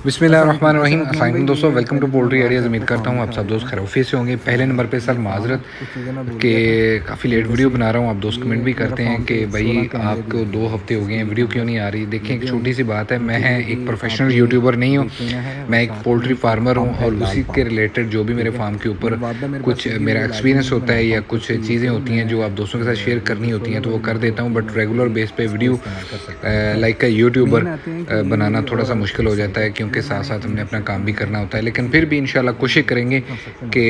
बिस्मिल्लाहिर्रहमानिर्रहीम। अस्सलाम वालेकुम दोस्तों, वेलकम टू पोल्ट्री आइडियाज़। उम्मीद करता हूँ आप सब दोस्त खैरियत से होंगे। पहले नंबर पे सर माजरत कि काफ़ी लेट वीडियो बना रहा हूँ। आप दोस्त कमेंट भी करते हैं कि भाई आपको 2 हफ्ते हो गए हैं वीडियो क्यों नहीं आ रही। देखें, एक छोटी सी बात है, मैं एक प्रोफेशनल यूट्यूबर नहीं हूँ, मैं एक पोल्ट्री फार्मर हूँ और उसी के रिलेटेड जो भी मेरे फार्म के ऊपर कुछ मेरा एक्सपीरियंस होता है या कुछ चीज़ें होती हैं जो आप दोस्तों के साथ शेयर करनी होती हैं तो वो कर देता हूँ। बट रेगुलर बेस पे वीडियो लाइक अ यूट्यूबर बनाना थोड़ा सा मुश्किल हो जाता है क्योंकि साथ साथ हमने अपना काम भी करना होता है। लेकिन फिर भी इंशाल्लाह कोशिश करेंगे कि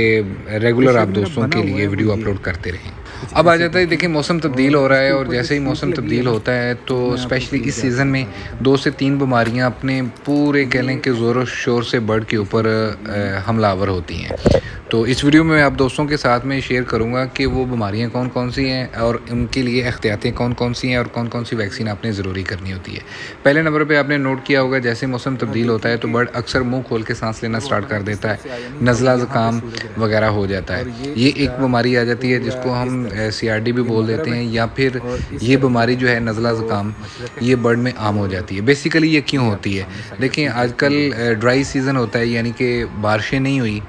रेगुलर आप दोस्तों के लिए वीडियो अपलोड करते रहें। अब आ जाता है, देखिए मौसम तब्दील हो रहा है और जैसे ही मौसम तब्दील होता है तो स्पेशली इस सीज़न में 2 से 3 बीमारियां अपने पूरे कह लें कि ज़ोर शोर से बर्ड के ऊपर हमलावर होती हैं। तो इस वीडियो में मैं आप दोस्तों के साथ में शेयर करूंगा कि वो बीमारियां कौन कौन सी हैं और उनके लिए एहतियातें कौन कौन सी हैं और कौन कौन सी वैक्सीन आपने ज़रूरी करनी होती है। पहले नंबर पे आपने नोट किया होगा, जैसे मौसम तब्दील होता है तो बर्ड अक्सर मुंह खोल के सांस लेना स्टार्ट कर देता है, नज़ला ज़ुकाम वगैरह हो जाता है। ये एक बीमारी आ जाती है जिसको हम CRD भी बोल देते हैं, या फिर ये बीमारी जो है नज़ला ज़ुकाम ये बर्ड में आम हो जाती है। बेसिकली ये क्यों होती है? देखिए आजकल ड्राई सीज़न होता है, यानी कि बारिशें नहीं हुई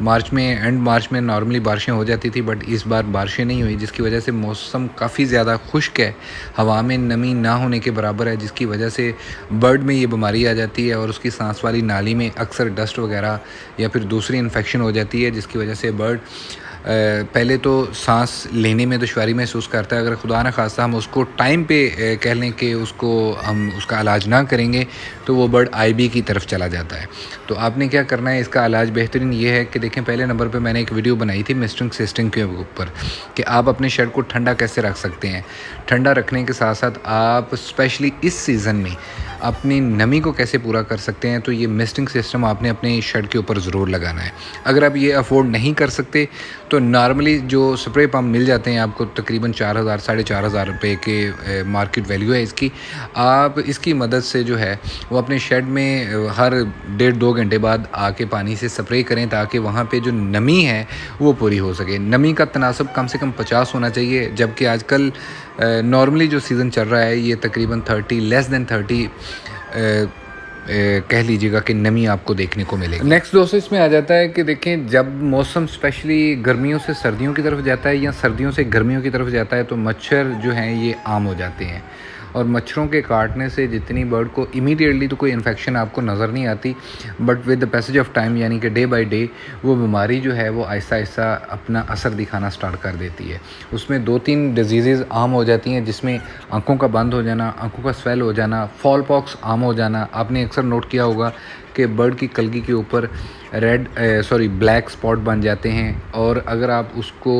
मार्च में, एंड मार्च में नॉर्मली बारिशें हो जाती थी बट इस बार बारिशें नहीं हुई, जिसकी वजह से मौसम काफ़ी ज़्यादा खुश्क है, हवा में नमी ना होने के बराबर है, जिसकी वजह से बर्ड में ये बीमारी आ जाती है और उसकी सांस वाली नाली में अक्सर डस्ट वगैरह या फिर दूसरी इन्फेक्शन हो जाती है, जिसकी वजह से बर्ड पहले तो सांस लेने में दुश्वारी महसूस करता है। अगर खुदा न खास्ता हम उसको टाइम पे कह लें कि उसको हम उसका इलाज ना करेंगे तो वो बर्ड IB की तरफ चला जाता है। तो आपने क्या करना है, इसका इलाज बेहतरीन ये है कि देखें, पहले नंबर पे मैंने एक वीडियो बनाई थी मिस्टिंग सिस्टिंग के ऊपर कि आप अपने शेड को ठंडा कैसे रख सकते हैं। ठंडा रखने के साथ साथ आप स्पेशली इस सीज़न में अपनी नमी को कैसे पूरा कर सकते हैं, तो ये मिस्टिंग सिस्टम आपने अपने शेड के ऊपर ज़रूर लगाना है। अगर आप ये अफोर्ड नहीं कर सकते तो नॉर्मली जो स्प्रे पम्प मिल जाते हैं आपको तकरीबन 4,000 साढ़े 4,000 रुपये के मार्केट वैल्यू है इसकी। आप इसकी मदद से जो है वो अपने शेड में हर 1.5-2 घंटे बाद आके पानी से स्प्रे करें ताकि वहाँ पे जो नमी है वो पूरी हो सके। नमी का तनासब कम से कम 50 होना चाहिए, जबकि आजकल नॉर्मली जो सीज़न चल रहा है ये तकरीबन 30 लेस दैन 30 कह लीजिएगा कि नमी आपको देखने को मिलेगी। नेक्स्ट दोस्तों इसमें आ जाता है कि देखें, जब मौसम स्पेशली गर्मियों से सर्दियों की तरफ जाता है या सर्दियों से गर्मियों की तरफ जाता है तो मच्छर जो हैं ये आम हो जाते हैं और मच्छरों के काटने से जितनी बर्ड को इमीडिएटली तो कोई इन्फेक्शन आपको नज़र नहीं आती, but with the passage of time यानी कि डे बाय डे वो बीमारी जो है वो आहिस्ता आहिस्ता अपना असर दिखाना स्टार्ट कर देती है। उसमें 2-3 डिजीज़ आम हो जाती हैं, जिसमें आंखों का बंद हो जाना, आंखों का स्वेल हो जाना, फॉल पॉक्स आम हो जाना। आपने अक्सर नोट किया होगा कि बर्ड की कलगी के ऊपर ब्लैक स्पॉट बन जाते हैं और अगर आप उसको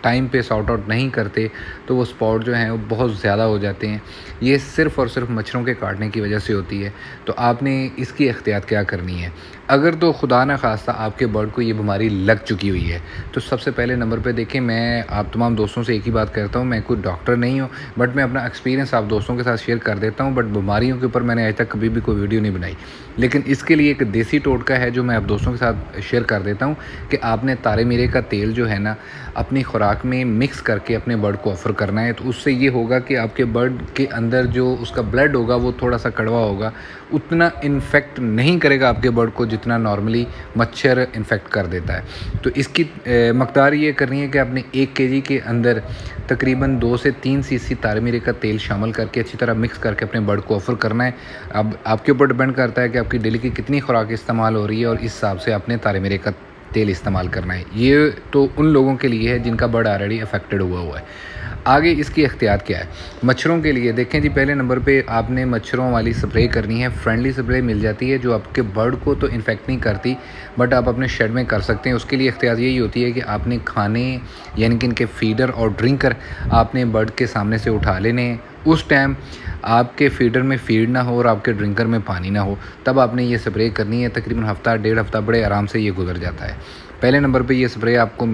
टाइम पे सॉर्ट आउट नहीं करते तो वो स्पॉट जो हैं वो बहुत ज़्यादा हो जाते हैं। ये सिर्फ़ और सिर्फ मच्छरों के काटने की वजह से होती है। तो आपने इसकी एहतियात क्या करनी है? अगर तो खुदा न खास्ता आपके बर्ड को ये बीमारी लग चुकी हुई है तो सबसे पहले नंबर पे देखें, मैं आप तमाम दोस्तों से एक ही बात करता हूँ, मैं कोई डॉक्टर नहीं हूँ बट मैं अपना एक्सपीरियंस आप दोस्तों के साथ शेयर कर देता हूँ। बट बीमारियों के ऊपर मैंने आज तक कभी भी कोई वीडियो नहीं बनाई, लेकिन इसके लिए एक देसी टोटका है जो मैं आप दोस्तों के साथ शेयर कर देता हूँ कि आपने तारे मीरे का तेल जो है ना अपनी खुराक में मिक्स करके अपने बर्ड को ऑफ़र करना है। तो उससे ये होगा कि आपके बर्ड के अंदर जो उसका ब्लड होगा वो थोड़ा सा कड़वा होगा, उतना इन्फेक्ट नहीं करेगा आपके बर्ड को जितना नॉर्मली मच्छर इन्फेक्ट कर देता है। तो इसकी मकदार ये करनी है कि आपने 1 kg के अंदर तकरीबन 2 से 3 cc तारे मीरे का तेल शामिल करके अच्छी तरह मिक्स करके अपने बर्ड को ऑफ़र करना है। अब आपके ऊपर डिपेंड करता है कि आपकी डेली की कितनी खुराक इस्तेमाल हो रही है और इस हिसाब से आपने तारे मीरे का तेल इस्तेमाल करना है। ये तो उन लोगों के लिए है जिनका बर्ड ऑलरेडी अफेक्टेड हुआ है। आगे इसकी एहतियात क्या है? मच्छरों के लिए देखें जी, पहले नंबर पे आपने मच्छरों वाली स्प्रे करनी है। फ्रेंडली स्प्रे मिल जाती है जो आपके बर्ड को तो इन्फेक्ट नहीं करती बट आप अपने शेड में कर सकते हैं। उसके लिए एहतियात यही होती है कि आपने खाने यानी कि इनके फीडर और ड्रिंकर आपने बर्ड के सामने से उठा लेने हैं। उस टाइम आपके फीडर में फीड ना हो और आपके ड्रिंकर में पानी ना हो, तब आपने ये स्प्रे करनी है। तकरीबन हफ्ता 1.5 हफ्ता बड़े आराम से ये गुजर जाता है। पहले नंबर पे ये स्प्रे आपको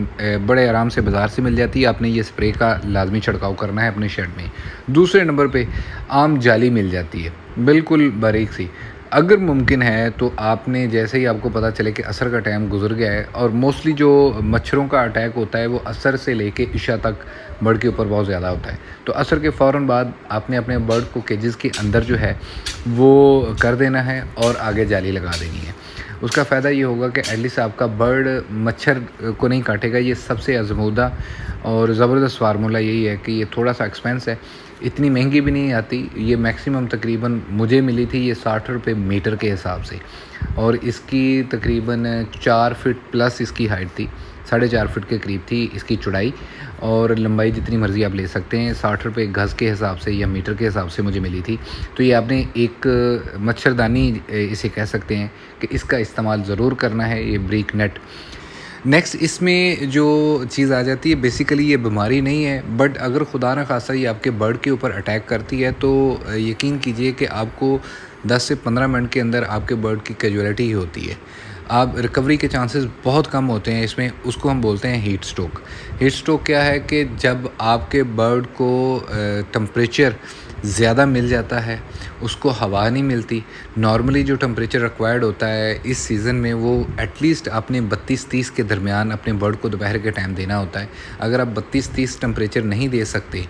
बड़े आराम से बाज़ार से मिल जाती है, आपने ये स्प्रे का लाजमी छिड़काव करना है अपने शेड में। दूसरे नंबर पे आम जाली मिल जाती है, बिल्कुल बारीक सी। اگر ممکن ہے تو آپ نے جیسے ہی آپ کو پتہ چلے کہ عصر کا ٹائم گزر گیا ہے، اور موسٹلی جو مچھروں کا اٹیک ہوتا ہے وہ عصر سے لے کے عشاء تک برڈ کے اوپر بہت زیادہ ہوتا ہے، تو عصر کے فوراً بعد آپ نے اپنے برڈ کو کیجز کے اندر جو ہے وہ کر دینا ہے اور آگے جالی لگا دینی ہے۔ اس کا فائدہ یہ ہوگا کہ ایٹ لیسٹ آپ کا برڈ مچھر کو نہیں کاٹے گا۔ یہ سب سے آزمودہ اور زبردست فارمولہ یہی ہے کہ یہ تھوڑا سا ایکسپینس ہے، اتنی مہنگی بھی نہیں آتی، یہ میکسیمم تقریباً مجھے ملی تھی یہ 60 روپے میٹر کے حساب سے، اور اس کی تقریباً 4 فٹ پلس اس کی ہائٹ تھی، 4.5 فٹ کے قریب تھی اس کی چوڑائی، اور لمبائی جتنی مرضی آپ لے سکتے ہیں۔ 60 روپے گز کے حساب سے یا میٹر کے حساب سے مجھے ملی تھی۔ تو یہ آپ نے ایک مچھردانی اسے کہہ سکتے ہیں کہ اس کا استعمال ضرور کرنا ہے، یہ بریک نیٹ۔ نیکسٹ اس میں جو چیز آ جاتی ہے، بیسیکلی یہ بیماری نہیں ہے، بٹ اگر خدا نہ خواستہ یہ آپ کے برڈ کے اوپر اٹیک کرتی ہے تو یقین کیجئے کہ آپ کو 10 سے 15 منٹ کے اندر آپ کے برڈ کی کیجولیٹی ہی ہوتی ہے۔ آپ ریکوری کے چانسز بہت کم ہوتے ہیں اس میں، اس کو ہم بولتے ہیں ہیٹ سٹروک۔ ہیٹ سٹروک کیا ہے کہ جب آپ کے برڈ کو ٹمپریچر زیادہ مل جاتا ہے، اس کو ہوا نہیں ملتی۔ نارملی جو ٹمپریچر ریکوائرڈ ہوتا ہے اس سیزن میں وہ ایٹ لیسٹ آپ نے 32-30 کے درمیان اپنے برڈ کو دوپہر کے ٹائم دینا ہوتا ہے۔ اگر آپ 32-30 ٹمپریچر نہیں دے سکتے،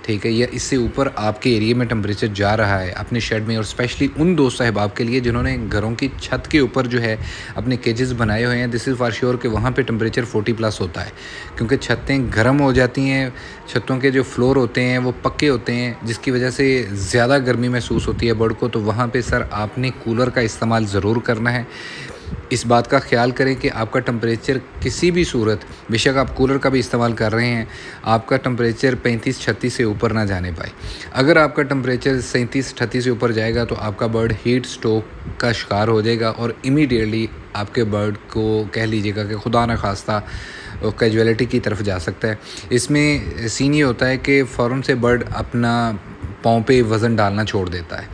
ٹھیک ہے، یا اس سے اوپر آپ کے ایریے میں ٹمپریچر جا رہا ہے اپنے شیڈ میں، اور اسپیشلی ان دوست احباب کے لیے جنہوں نے گھروں کی چھت کے اوپر جو ہے اپنے کیجز بنائے ہوئے ہیں، دس از فار شیور کہ وہاں پہ ٹمپریچر 40 پلس ہوتا ہے، کیونکہ چھتیں گرم ہو جاتی ہیں، چھتوں کے جو فلور ہوتے ہیں وہ پکے ہوتے ہیں، جس کی وجہ سے زیادہ گرمی محسوس ہوتی ہے برڈ کو۔ تو وہاں پہ سر آپ نے کولر کا استعمال ضرور کرنا ہے۔ اس بات کا خیال کریں کہ آپ کا ٹمپریچر کسی بھی صورت، بے شک آپ کولر کا بھی استعمال کر رہے ہیں، آپ کا ٹمپریچر 35-36 سے اوپر نہ جانے پائے۔ اگر آپ کا ٹمپریچر 37-38 سے اوپر جائے گا تو آپ کا برڈ ہیٹ سٹروک کا شکار ہو جائے گا، اور امیڈیٹلی آپ کے برڈ کو کہہ لیجیے گا کہ خدا نہ خواستہ کیجولیٹی کی طرف جا سکتا ہے۔ اس میں سین یہ ہوتا ہے کہ فوراً سے برڈ اپنا پاؤں پہ وزن ڈالنا چھوڑ دیتا ہے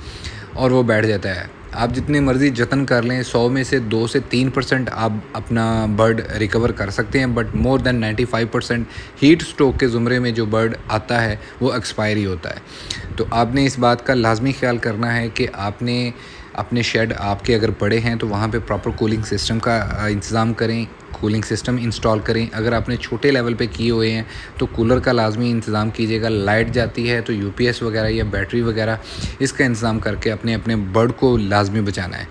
اور وہ بیٹھ جاتا ہے۔ آپ جتنے مرضی جتن کر لیں، 100 میں سے 2 سے 3% آپ اپنا برڈ ریکور کر سکتے ہیں، but more than 95% heat stroke کے زمرے میں جو برڈ آتا ہے وہ ایکسپائر ہی ہوتا ہے۔ تو آپ نے اس بات کا لازمی خیال کرنا ہے کہ آپ نے اپنے شیڈ آپ کے اگر بڑے ہیں تو وہاں پہ پراپر کولنگ سسٹم کا انتظام کریں، کولنگ سسٹم انسٹال کریں۔ اگر آپ نے چھوٹے لیول پہ کیے ہوئے ہیں تو کولر کا لازمی انتظام کیجیے گا۔ لائٹ جاتی ہے تو UPS وغیرہ یا بیٹری وغیرہ اس کا انتظام کر کے اپنے برڈ کو لازمی بچانا ہے۔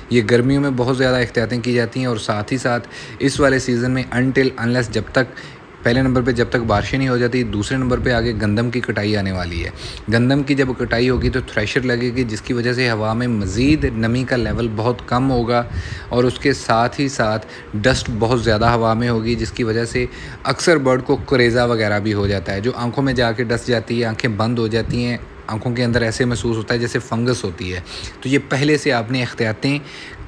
یہ گرمیوں میں بہت زیادہ احتیاطیں کی جاتی ہیں، اور ساتھ ہی ساتھ اس والے سیزن میں انلیس جب تک پہلے نمبر پہ جب تک بارشیں نہیں ہو جاتی، دوسرے نمبر پہ آگے گندم کی کٹائی آنے والی ہے۔ گندم کی جب کٹائی ہوگی تو تھریشر لگے گی، جس کی وجہ سے ہوا میں مزید نمی کا لیول بہت کم ہوگا، اور اس کے ساتھ ہی ساتھ ڈسٹ بہت زیادہ ہوا میں ہوگی، جس کی وجہ سے اکثر برڈ کو کریزہ وغیرہ بھی ہو جاتا ہے، جو آنکھوں میں جا کے ڈس جاتی ہے، آنکھیں بند ہو جاتی ہیں، آنکھوں کے اندر ایسے محسوس ہوتا ہے جیسے فنگس ہوتی ہے۔ تو یہ پہلے سے آپ نے احتیاطیں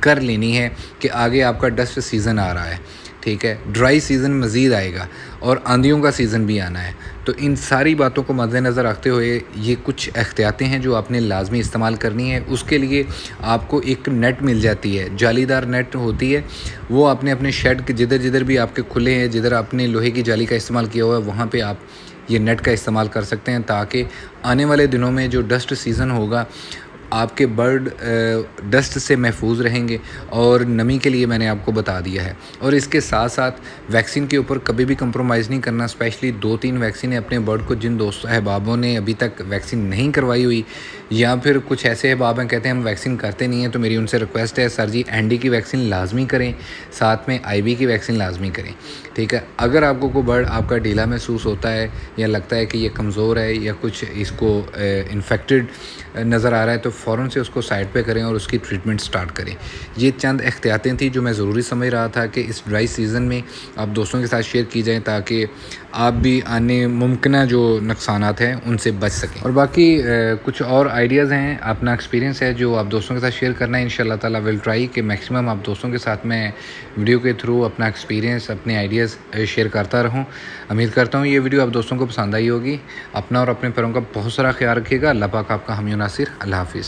کر لینی ہے کہ آگے آپ کا ڈسٹ سیزن آ رہا ہے، ٹھیک ہے، ڈرائی سیزن مزید آئے گا اور آندھیوں کا سیزن بھی آنا ہے۔ تو ان ساری باتوں کو مد نظر رکھتے ہوئے یہ کچھ احتیاطیں ہیں جو آپ نے لازمی استعمال کرنی ہے۔ اس کے لیے آپ کو ایک نیٹ مل جاتی ہے، جالی دار نیٹ ہوتی ہے، وہ آپ نے اپنے شیڈ کے جدھر بھی آپ کے کھلے ہیں، جدھر آپ نے لوہے کی جالی کا استعمال کیا ہوا ہے، وہاں پہ آپ یہ نیٹ کا استعمال کر سکتے ہیں، تاکہ آنے والے دنوں میں جو ڈسٹ سیزن ہوگا آپ کے برڈ ڈسٹ سے محفوظ رہیں گے۔ اور نمی کے لیے میں نے آپ کو بتا دیا ہے، اور اس کے ساتھ ساتھ ویکسین کے اوپر کبھی بھی کمپرومائز نہیں کرنا، اسپیشلی 2-3 ویکسینیں اپنے برڈ کو، جن دوست احبابوں نے ابھی تک ویکسین نہیں کروائی ہوئی، یا پھر کچھ ایسے احباب ہیں کہتے ہیں ہم ویکسین کرتے نہیں ہیں، تو میری ان سے ریکویسٹ ہے سر جی ND کی ویکسین لازمی کریں، ساتھ میں IB کی ویکسین لازمی کریں، ٹھیک ہے۔ اگر آپ کو کوئی برڈ آپ کا ڈھیلا محسوس ہوتا ہے یا لگتا ہے کہ یہ کمزور ہے یا کچھ اس کو انفیکٹڈ نظر آ رہا ہے، تو فوراً سے اس کو سائڈ پہ کریں اور اس کی ٹریٹمنٹ سٹارٹ کریں۔ یہ چند احتیاطیں تھیں جو میں ضروری سمجھ رہا تھا کہ اس ڈرائی سیزن میں آپ دوستوں کے ساتھ شیئر کی جائیں، تاکہ آپ بھی آنے ممکنہ جو نقصانات ہیں ان سے بچ سکیں۔ اور باقی کچھ اور آئیڈیاز ہیں، اپنا ایکسپیرینس ہے جو آپ دوستوں کے ساتھ شیئر کرنا ہے، انشاءاللہ تعالیٰ ول ٹرائی کہ میکسیمم آپ دوستوں کے ساتھ میں ویڈیو کے تھرو اپنا ایکسپیرینس، اپنے آئیڈیاز شیئر کرتا رہوں۔ امید کرتا ہوں یہ ویڈیو آپ دوستوں کو پسند آئی ہوگی۔ اپنا اور اپنے پیروں کا بہت سارا خیال رکھیے گا۔ اللہ پاک آپ کا حامی و ناصر۔ اللہ حافظ۔